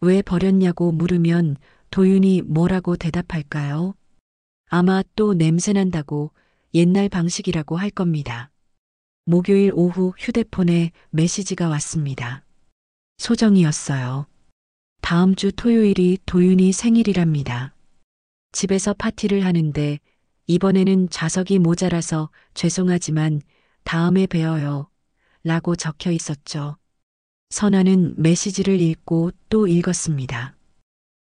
왜 버렸냐고 물으면 도윤이 뭐라고 대답할까요? 아마 또 냄새난다고 옛날 방식이라고 할 겁니다. 목요일 오후 휴대폰에 메시지가 왔습니다. 소정이었어요. 다음 주 토요일이 도윤이 생일이랍니다. 집에서 파티를 하는데 이번에는 좌석이 모자라서 죄송하지만 다음에 뵈어요. 라고 적혀 있었죠. 선아는 메시지를 읽고 또 읽었습니다.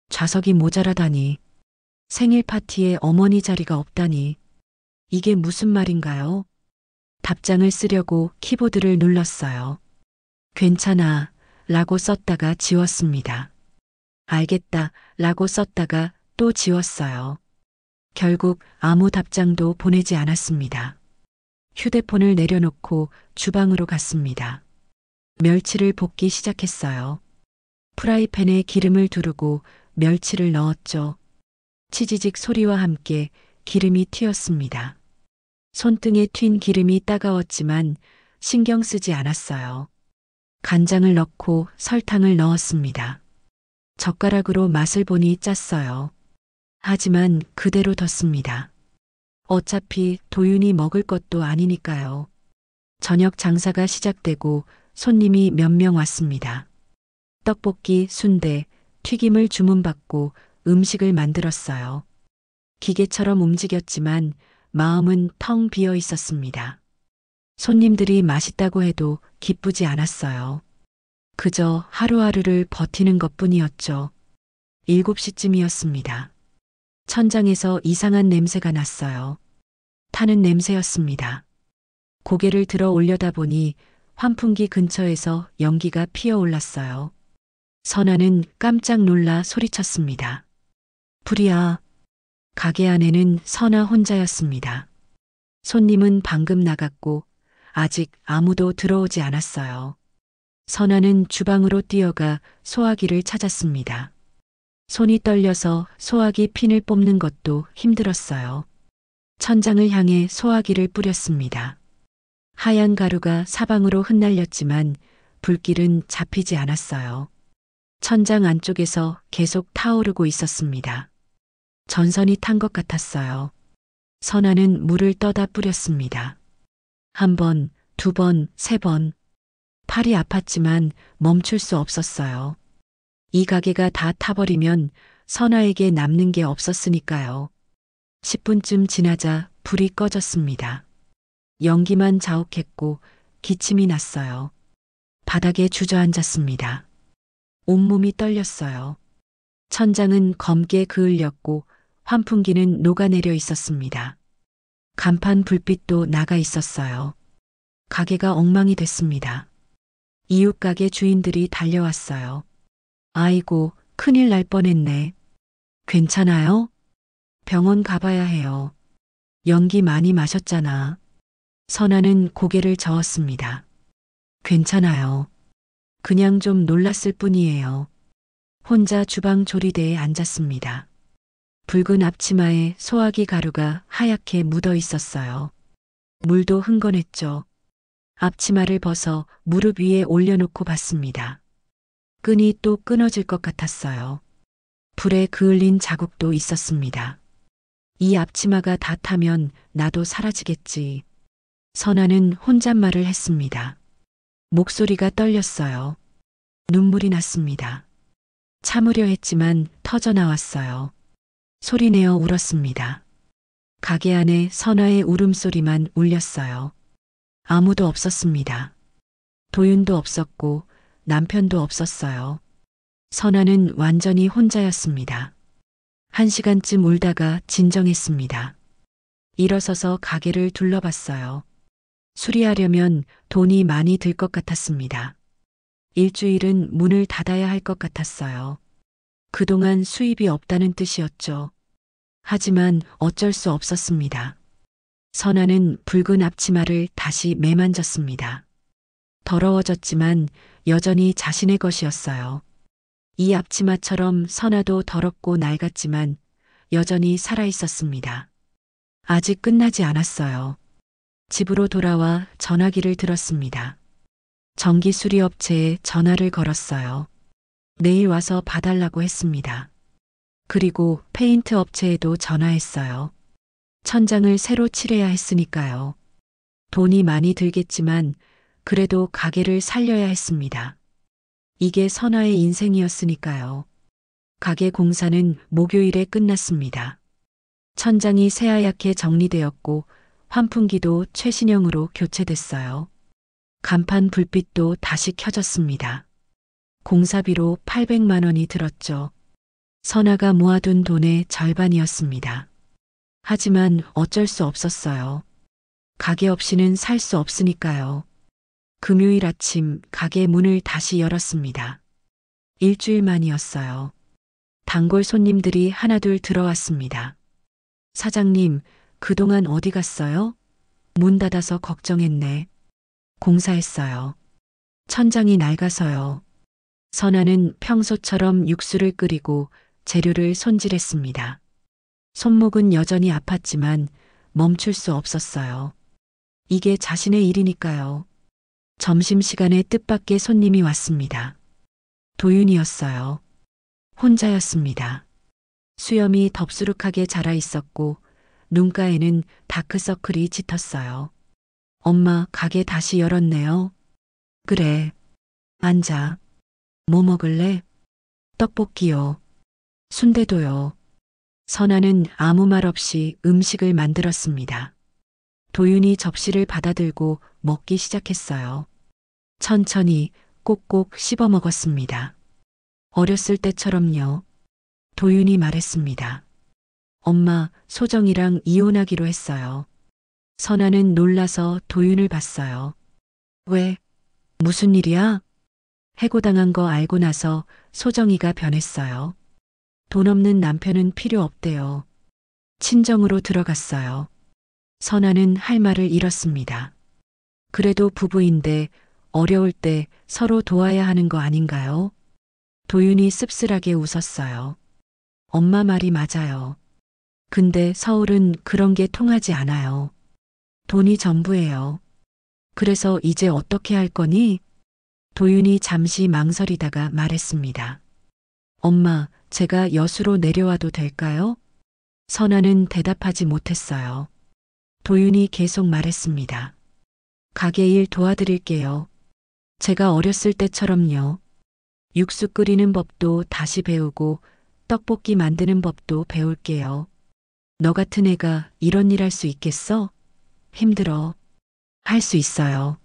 좌석이 모자라다니. 생일 파티에 어머니 자리가 없다니. 이게 무슨 말인가요? 답장을 쓰려고 키보드를 눌렀어요. 괜찮아 라고 썼다가 지웠습니다. 알겠다 라고 썼다가 또 지웠어요. 결국 아무 답장도 보내지 않았습니다. 휴대폰을 내려놓고 주방으로 갔습니다. 멸치를 볶기 시작했어요. 프라이팬에 기름을 두르고 멸치를 넣었죠. 치지직 소리와 함께 기름이 튀었습니다. 손등에 튄 기름이 따가웠지만 신경 쓰지 않았어요. 간장을 넣고 설탕을 넣었습니다. 젓가락으로 맛을 보니 짰어요. 하지만 그대로 뒀습니다. 어차피 도윤이 먹을 것도 아니니까요. 저녁 장사가 시작되고 손님이 몇 명 왔습니다. 떡볶이, 순대, 튀김을 주문받고 음식을 만들었어요. 기계처럼 움직였지만 마음은 텅 비어 있었습니다. 손님들이 맛있다고 해도 기쁘지 않았어요. 그저 하루하루를 버티는 것뿐이었죠. 7시쯤이었습니다. 천장에서 이상한 냄새가 났어요. 타는 냄새였습니다. 고개를 들어 올려다보니 환풍기 근처에서 연기가 피어올랐어요. 선아는 깜짝 놀라 소리쳤습니다. 불이야. 가게 안에는 선아 혼자였습니다. 손님은 방금 나갔고 아직 아무도 들어오지 않았어요. 선아는 주방으로 뛰어가 소화기를 찾았습니다. 손이 떨려서 소화기 핀을 뽑는 것도 힘들었어요. 천장을 향해 소화기를 뿌렸습니다. 하얀 가루가 사방으로 흩날렸지만 불길은 잡히지 않았어요. 천장 안쪽에서 계속 타오르고 있었습니다. 전선이 탄 것 같았어요. 선아는 물을 떠다 뿌렸습니다. 1번, 2번, 3번. 팔이 아팠지만 멈출 수 없었어요. 이 가게가 다 타버리면 선아에게 남는 게 없었으니까요. 10분쯤 지나자 불이 꺼졌습니다. 연기만 자욱했고 기침이 났어요. 바닥에 주저앉았습니다. 온몸이 떨렸어요. 천장은 검게 그을렸고 환풍기는 녹아내려 있었습니다. 간판 불빛도 나가 있었어요. 가게가 엉망이 됐습니다. 이웃 가게 주인들이 달려왔어요. 아이고, 큰일 날 뻔했네. 괜찮아요? 병원 가봐야 해요. 연기 많이 마셨잖아. 선아는 고개를 저었습니다. 괜찮아요. 그냥 좀 놀랐을 뿐이에요. 혼자 주방 조리대에 앉았습니다. 붉은 앞치마에 소화기 가루가 하얗게 묻어 있었어요. 물도 흥건했죠. 앞치마를 벗어 무릎 위에 올려놓고 봤습니다. 끈이 또 끊어질 것 같았어요. 불에 그을린 자국도 있었습니다. 이 앞치마가 다 타면 나도 사라지겠지. 선아는 혼잣말을 했습니다. 목소리가 떨렸어요. 눈물이 났습니다. 참으려 했지만 터져나왔어요. 소리내어 울었습니다. 가게 안에 선아의 울음소리만 울렸어요. 아무도 없었습니다. 도윤도 없었고 남편도 없었어요. 선아는 완전히 혼자였습니다. 1시간쯤 울다가 진정했습니다. 일어서서 가게를 둘러봤어요. 수리하려면 돈이 많이 들 것 같았습니다. 일주일은 문을 닫아야 할 것 같았어요. 그동안 수입이 없다는 뜻이었죠. 하지만 어쩔 수 없었습니다. 선아는 붉은 앞치마를 다시 매만졌습니다. 더러워졌지만 여전히 자신의 것이었어요. 이 앞치마처럼 선아도 더럽고 낡았지만 여전히 살아있었습니다. 아직 끝나지 않았어요. 집으로 돌아와 전화기를 들었습니다. 전기 수리업체에 전화를 걸었어요. 내일 와서 봐달라고 했습니다. 그리고 페인트 업체에도 전화했어요. 천장을 새로 칠해야 했으니까요. 돈이 많이 들겠지만 그래도 가게를 살려야 했습니다. 이게 선아의 인생이었으니까요. 가게 공사는 목요일에 끝났습니다. 천장이 새하얗게 정리되었고 환풍기도 최신형으로 교체됐어요. 간판 불빛도 다시 켜졌습니다. 공사비로 800만 원이 들었죠. 선아가 모아둔 돈의 절반이었습니다. 하지만 어쩔 수 없었어요. 가게 없이는 살 수 없으니까요. 금요일 아침 가게 문을 다시 열었습니다. 일주일 만이었어요. 단골 손님들이 하나둘 들어왔습니다. 사장님, 그동안 어디 갔어요? 문 닫아서 걱정했네. 공사했어요. 천장이 낡아서요. 선아는 평소처럼 육수를 끓이고 재료를 손질했습니다. 손목은 여전히 아팠지만 멈출 수 없었어요. 이게 자신의 일이니까요. 점심시간에 뜻밖의 손님이 왔습니다. 도윤이었어요. 혼자였습니다. 수염이 덥수룩하게 자라 있었고 눈가에는 다크서클이 짙었어요. 엄마, 가게 다시 열었네요. 그래. 앉아. 뭐 먹을래? 떡볶이요. 순대도요. 선아는 아무 말 없이 음식을 만들었습니다. 도윤이 접시를 받아들고 먹기 시작했어요. 천천히 꼭꼭 씹어 먹었습니다. 어렸을 때처럼요. 도윤이 말했습니다. 엄마, 소정이랑 이혼하기로 했어요. 선아는 놀라서 도윤을 봤어요. 왜? 무슨 일이야? 해고당한 거 알고 나서 소정이가 변했어요. 돈 없는 남편은 필요 없대요. 친정으로 들어갔어요. 선아는 할 말을 잃었습니다. 그래도 부부인데 어려울 때 서로 도와야 하는 거 아닌가요? 도윤이 씁쓸하게 웃었어요. 엄마 말이 맞아요. 근데 서울은 그런 게 통하지 않아요. 돈이 전부예요. 그래서 이제 어떻게 할 거니? 도윤이 잠시 망설이다가 말했습니다. 엄마, 제가 여수로 내려와도 될까요? 선아는 대답하지 못했어요. 도윤이 계속 말했습니다. 가게 일 도와드릴게요. 제가 어렸을 때처럼요. 육수 끓이는 법도 다시 배우고 떡볶이 만드는 법도 배울게요. 너 같은 애가 이런 일 할 수 있겠어? 힘들어. 할 수 있어요.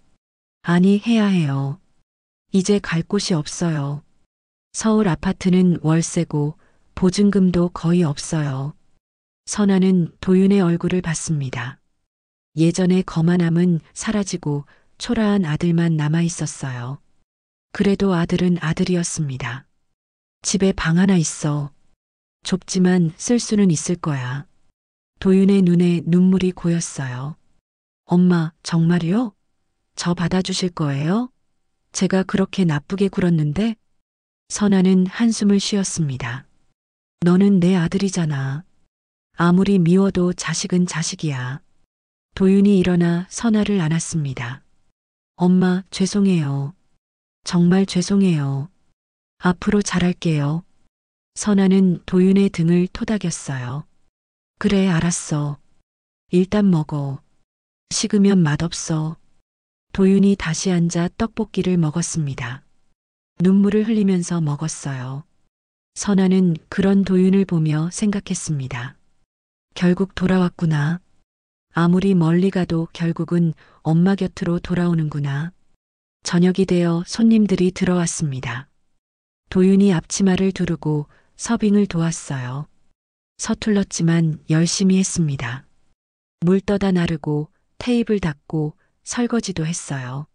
아니, 해야 해요. 이제 갈 곳이 없어요. 서울 아파트는 월세고 보증금도 거의 없어요. 선아는 도윤의 얼굴을 봤습니다. 예전의 거만함은 사라지고 초라한 아들만 남아 있었어요. 그래도 아들은 아들이었습니다. 집에 방 하나 있어. 좁지만 쓸 수는 있을 거야. 도윤의 눈에 눈물이 고였어요. 엄마, 정말요? 저 받아주실 거예요? 제가 그렇게 나쁘게 굴었는데? 선아는 한숨을 쉬었습니다. 너는 내 아들이잖아. 아무리 미워도 자식은 자식이야. 도윤이 일어나 선아를 안았습니다. 엄마, 죄송해요. 정말 죄송해요. 앞으로 잘할게요. 선아는 도윤의 등을 토닥였어요. 그래, 알았어. 일단 먹어. 식으면 맛없어. 도윤이 다시 앉아 떡볶이를 먹었습니다. 눈물을 흘리면서 먹었어요. 선아는 그런 도윤을 보며 생각했습니다. 결국 돌아왔구나. 아무리 멀리 가도 결국은 엄마 곁으로 돌아오는구나. 저녁이 되어 손님들이 들어왔습니다. 도윤이 앞치마를 두르고 서빙을 도왔어요. 서툴렀지만 열심히 했습니다. 물 떠다 나르고 테이블 닦고 설거지도 했어요.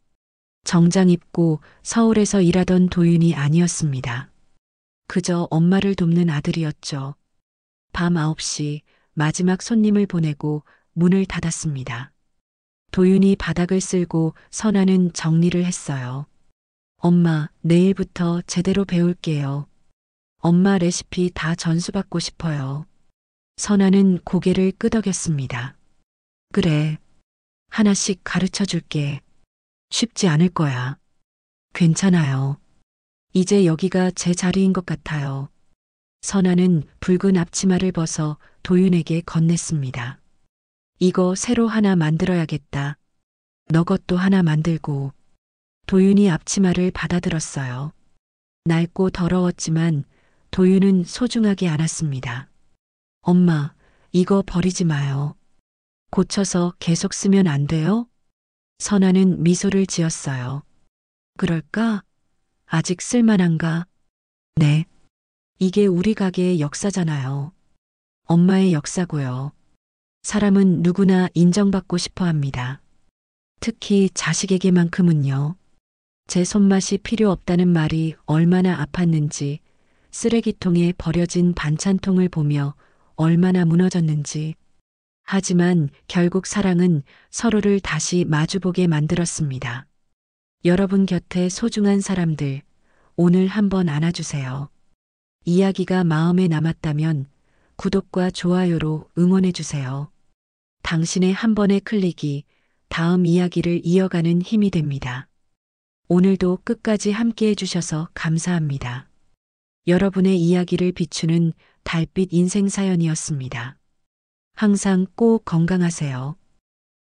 정장 입고 서울에서 일하던 도윤이 아니었습니다. 그저 엄마를 돕는 아들이었죠. 밤 9시 마지막 손님을 보내고 문을 닫았습니다. 도윤이 바닥을 쓸고 선아는 정리를 했어요. 엄마, 내일부터 제대로 배울게요. 엄마 레시피 다 전수받고 싶어요. 선아는 고개를 끄덕였습니다. 그래. 하나씩 가르쳐 줄게. 쉽지 않을 거야. 괜찮아요. 이제 여기가 제 자리인 것 같아요. 선아는 붉은 앞치마를 벗어 도윤에게 건넸습니다. 이거 새로 하나 만들어야겠다. 너 것도 하나 만들고. 도윤이 앞치마를 받아들었어요. 낡고 더러웠지만 도윤은 소중하게 안았습니다. 엄마, 이거 버리지 마요. 고쳐서 계속 쓰면 안 돼요? 선아는 미소를 지었어요. 그럴까? 아직 쓸만한가? 네. 이게 우리 가게의 역사잖아요. 엄마의 역사고요. 사람은 누구나 인정받고 싶어 합니다. 특히 자식에게만큼은요. 제 손맛이 필요 없다는 말이 얼마나 아팠는지, 쓰레기통에 버려진 반찬통을 보며 얼마나 무너졌는지. 하지만 결국 사랑은 서로를 다시 마주보게 만들었습니다. 여러분 곁에 소중한 사람들, 오늘 한번 안아주세요. 이야기가 마음에 남았다면 구독과 좋아요로 응원해주세요. 당신의 한 번의 클릭이 다음 이야기를 이어가는 힘이 됩니다. 오늘도 끝까지 함께 해주셔서 감사합니다. 여러분의 이야기를 비추는 달빛 인생 사연이었습니다. 항상 꼭 건강하세요.